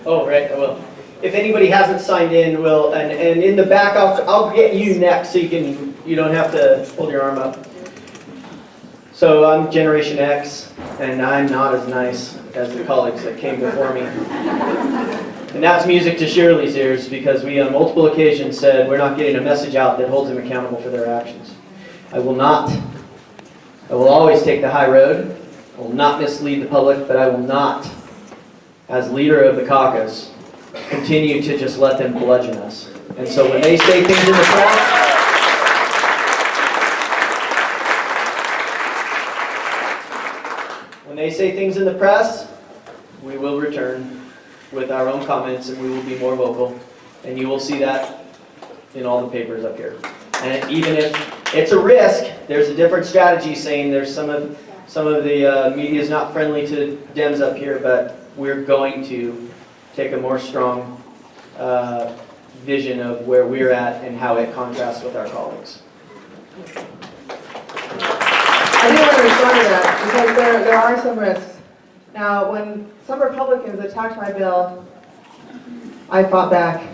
Oh, right, I will. If anybody hasn't signed in, and in the back, I'll get you next so you don't have to hold your arm up. So I'm Generation X, and I'm not as nice as the colleagues that came before me. And that's music to Shirley's ears, because we on multiple occasions said we're not getting a message out that holds them accountable for their actions. I will not. I will always take the high road. I will not mislead the public, but I will not, as leader of the caucus, continue to just let them bludgeon us. And so when they say things in the press, we will return with our own comments, and we will be more vocal, and you will see that in all the papers up here. And even if it's a risk, there's a different strategy saying there's some of the media is not friendly to Dems up here, but we're going to take a more strong vision of where we're at and how it contrasts with our colleagues. I do want to respond to that, because there are some risks. Now, when some Republicans attacked my bill, I fought back.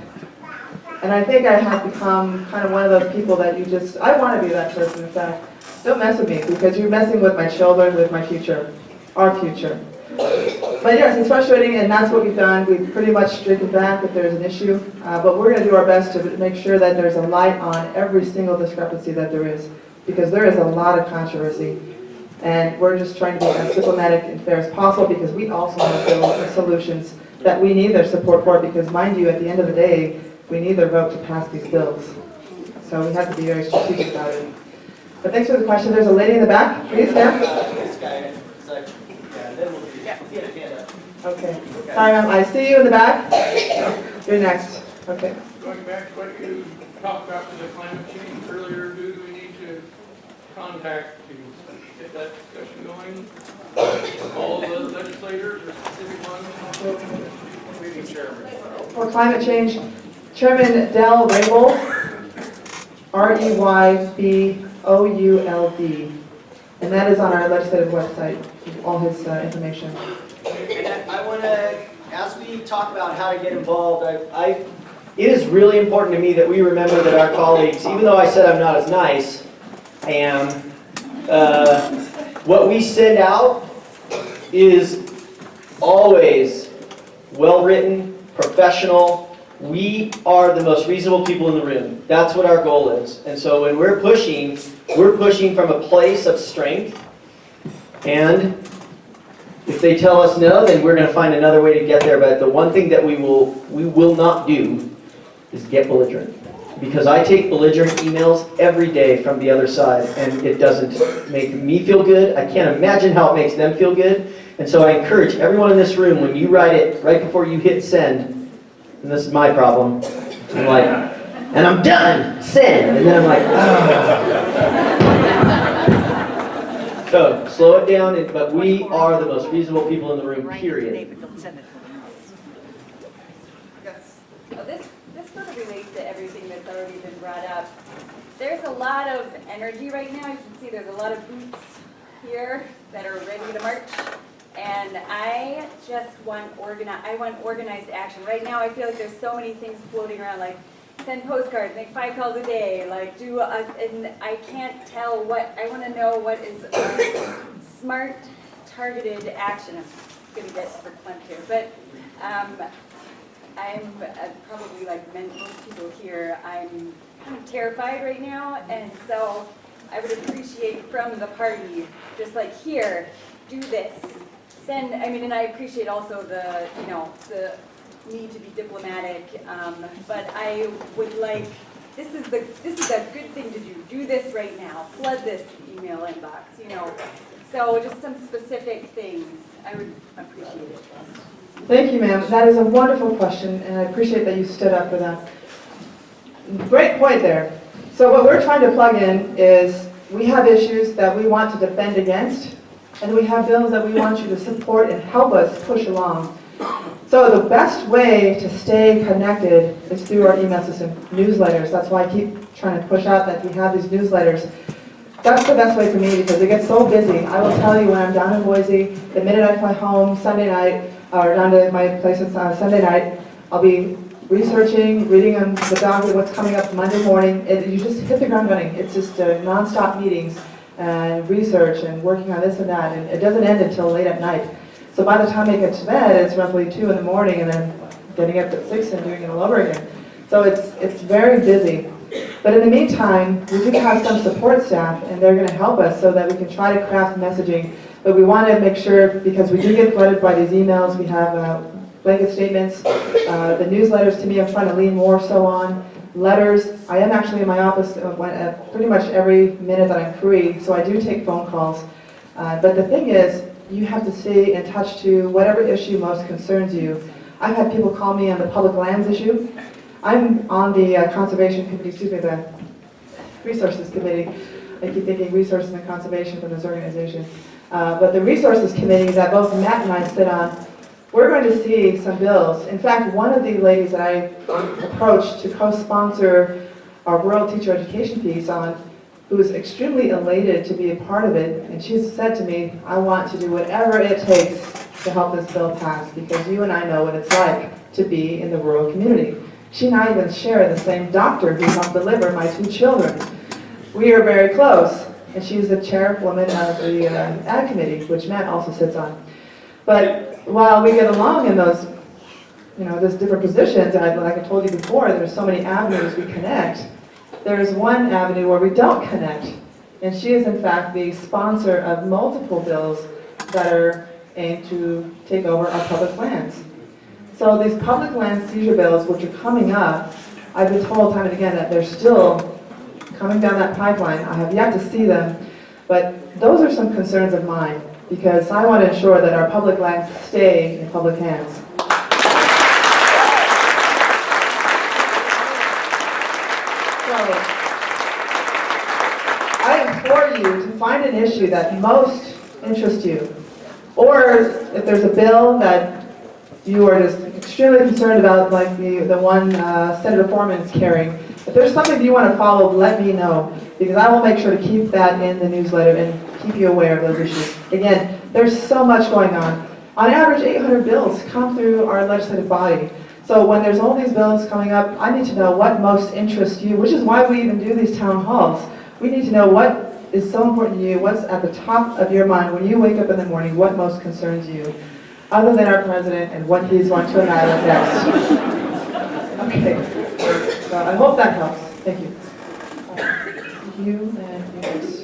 And I think I have become kind of one of those people that I want to be that person, in fact. Don't mess with me, because you're messing with my children, with my future, our future. But yes, it's frustrating, and that's what we've done. We've pretty much stricken back if there's an issue. But we're going to do our best to make sure that there's a light on every single discrepancy that there is, because there is a lot of controversy. And we're just trying to be as diplomatic and fair as possible, because we also have bills and solutions that we need their support for, because mind you, at the end of the day, we need their vote to pass these bills. So we have to be very strategic about it. But thanks for the question. There's a lady in the back. Please, ma'am. Okay. Sorry, ma'am. I see you in the back. You're next. Okay. Going back to what you talked about with the climate change earlier, who do we need to contact to get that discussion going? All the legislators or specific ones? Meeting chairman. For climate change, Chairman Del Raybould, Reybould, and that is on our legislative website, all his information. And I want to, as we talk about how to get involved, it is really important to me that we remember that our colleagues, even though I said I'm not as nice, I am, what we send out is always well-written, professional. We are the most reasonable people in the room. That's what our goal is. And so when we're pushing from a place of strength. And if they tell us no, then we're going to find another way to get there. But the one thing that we will not do is get belligerent. Because I take belligerent emails every day from the other side, and it doesn't make me feel good. I can't imagine how it makes them feel good. And so I encourage everyone in this room, when you write it right before you hit send, and this is my problem, I'm like, and I'm done, send, and then I'm like, oh. So, slow it down, but we are the most reasonable people in the room, period. Well, this sort of relates to everything that's already been brought up. There's a lot of energy right now. You can see there's a lot of boots here that are ready to march. And I just want organized action. Right now I feel like there's so many things floating around, like send postcards, make 5 calls a day, like and I can't tell what, I want to know what is smart, targeted action. I'm going to get verklempt here, but I'm probably like most people here, I'm kind of terrified right now, and so I would appreciate from the party, just like here, do this. And I appreciate also the need to be diplomatic, but I would like, this is a good thing to do. Do this right now. Flood this email inbox, So just some specific things, I would appreciate it. Thank you, ma'am. That is a wonderful question, and I appreciate that you stood up for that. Great point there. So what we're trying to plug in is we have issues that we want to defend against, and we have bills that we want you to support and help us push along. So the best way to stay connected is through our email system, newsletters. That's why I keep trying to push out that we have these newsletters. That's the best way for me because it gets so busy. I will tell you when I'm down in Boise, the minute I fly home Sunday night, or down to my place on Sunday night, I'll be researching, reading on the docket, what's coming up Monday morning. You just hit the ground running. It's just nonstop meetings and research and working on this and that, and it doesn't end until late at night. So by the time I get to bed, it's roughly 2 in the morning, and then getting up at 6 and doing it all over again. So it's very busy. But in the meantime, we do have some support staff, and they're going to help us so that we can try to craft messaging. But we want to make sure, because we do get flooded by these emails, we have blanket statements, the newsletters to me I'm trying to lean more so on, letters. I am actually in my office pretty much every minute that I'm free, so I do take phone calls. But the thing is, you have to stay in touch to whatever issue most concerns you. I've had people call me on the public lands issue. I'm on the conservation committee, excuse me, the resources committee. I keep thinking resources and conservation from this organization. But the resources committee that both Matt and I sit on, we're going to see some bills. In fact, one of the ladies that I approached to co-sponsor our rural teacher education piece on, who is extremely elated to be a part of it, and she's said to me, I want to do whatever it takes to help this bill pass, because you and I know what it's like to be in the rural community. She and I even share the same doctor who helped deliver my 2 children. We are very close, and she's the chairwoman of the ad committee, which Matt also sits on. But while we get along in those, those different positions, and like I told you before, there's so many avenues we connect. There's one avenue where we don't connect, and she is in fact the sponsor of multiple bills that are aimed to take over our public lands. So these public land seizure bills, which are coming up, I've been told time and again that they're still coming down that pipeline. I have yet to see them, but those are some concerns of mine, because I want to ensure that our public lands stay in public hands. I implore you to find an issue that most interests you, or if there's a bill that you are just extremely concerned about, like the one Senator Foreman is carrying. If there's something you want to follow, let me know, because I will make sure to keep that in the newsletter and keep you aware of those issues. Again, there's so much going on. On average, 800 bills come through our legislative body. So when there's all these bills coming up, I need to know what most interests you, which is why we even do these town halls. We need to know what is so important to you, what's at the top of your mind when you wake up in the morning, what most concerns you, other than our president and what he's going to announce next. Okay, so I hope that helps. Thank you. You and yours.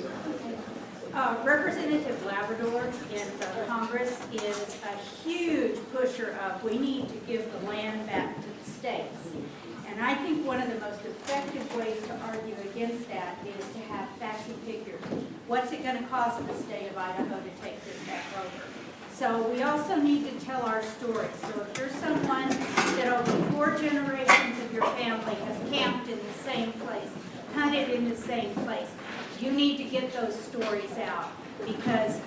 Representative Labrador in Congress is a huge pusher of we need to give the land back to the states. And I think one of the most effective ways to argue against that is to have facts and figures. What's it going to cost the state of Idaho to take this back over? So we also need to tell our story. So if you're someone that over 4 generations of your family has camped in the same place, hunted in the same place, you need to get those stories out, because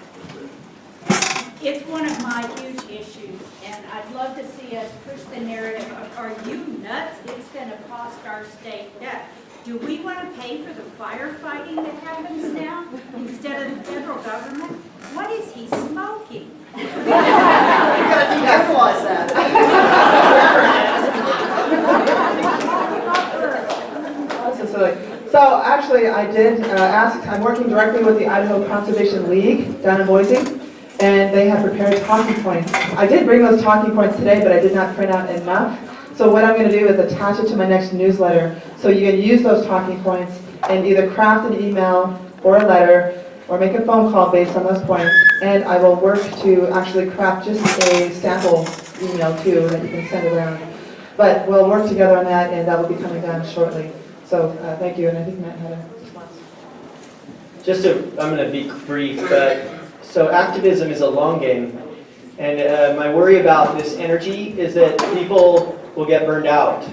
it's one of my huge issues, and I'd love to see us push the narrative of, are you nuts? It's going to cost our state debt. Do we want to pay for the firefighting that happens now instead of the federal government? What is he smoking? You gotta de-alkalize that. So actually, I did ask, I'm working directly with the Idaho Conservation League down in Boise, and they have prepared talking points. I did bring those talking points today, but I did not print out enough. So what I'm going to do is attach it to my next newsletter, so you can use those talking points and either craft an email or a letter, or make a phone call based on those points, and I will work to actually craft just a sample email too that you can send around. But we'll work together on that, and that will be coming down shortly. So thank you, and I think Matt had a response. I'm going to be brief, but so activism is a long game, and my worry about this energy is that people will get burned out.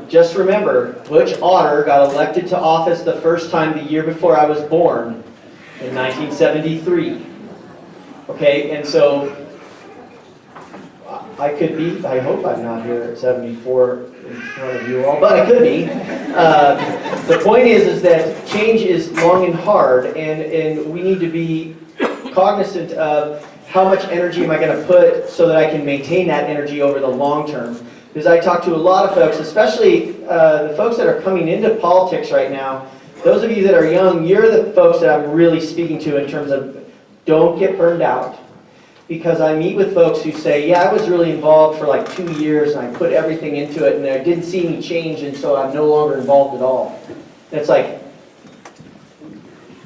Just remember, Butch Otter got elected to office the first time the year before I was born, in 1973. Okay, and so I could be, I hope I'm not here at 74 in front of you all, but I could be. The point is that change is long and hard, and we need to be cognizant of how much energy am I going to put so that I can maintain that energy over the long term. Because I talk to a lot of folks, especially the folks that are coming into politics right now. Those of you that are young, you're the folks that I'm really speaking to in terms of don't get burned out. Because I meet with folks who say, yeah, I was really involved for like 2 years and I put everything into it and I didn't see any change and so I'm no longer involved at all. And it's like,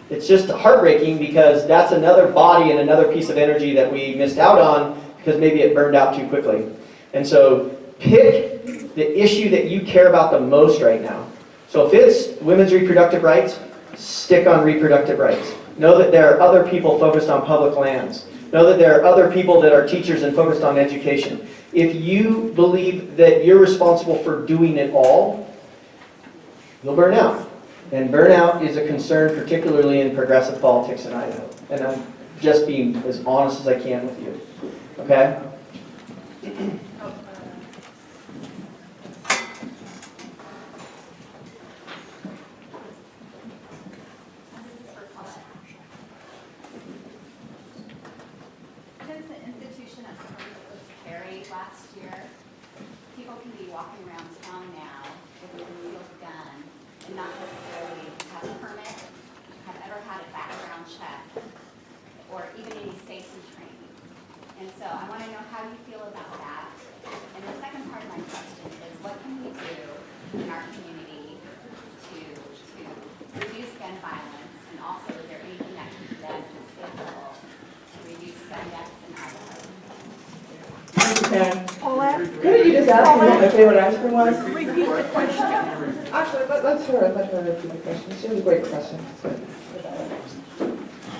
it's just heartbreaking because that's another body and another piece of energy that we missed out on because maybe it burned out too quickly. And so pick the issue that you care about the most right now. So if it's women's reproductive rights, stick on reproductive rights. Know that there are other people focused on public lands. Know that there are other people that are teachers and focused on education. If you believe that you're responsible for doing it all, you'll burn out. And burnout is a concern, particularly in progressive politics in Idaho. And I'm just being as honest as I can with you. Okay? Since the institution of Congress was carried last year, people can be walking around town now with a concealed gun and not necessarily have a permit, have ever had a background check, or even any safety training. And so I want to know how you feel about that. And the second part of my question is, what can we do in our community to reduce gun violence? And also, is there anything that can be done at the state level to reduce gun deaths in Idaho? Couldn't you just ask me what my favorite ice cream was? Repeat the question. Actually, let's hear it. Let her repeat the question. She has a great question. It's good.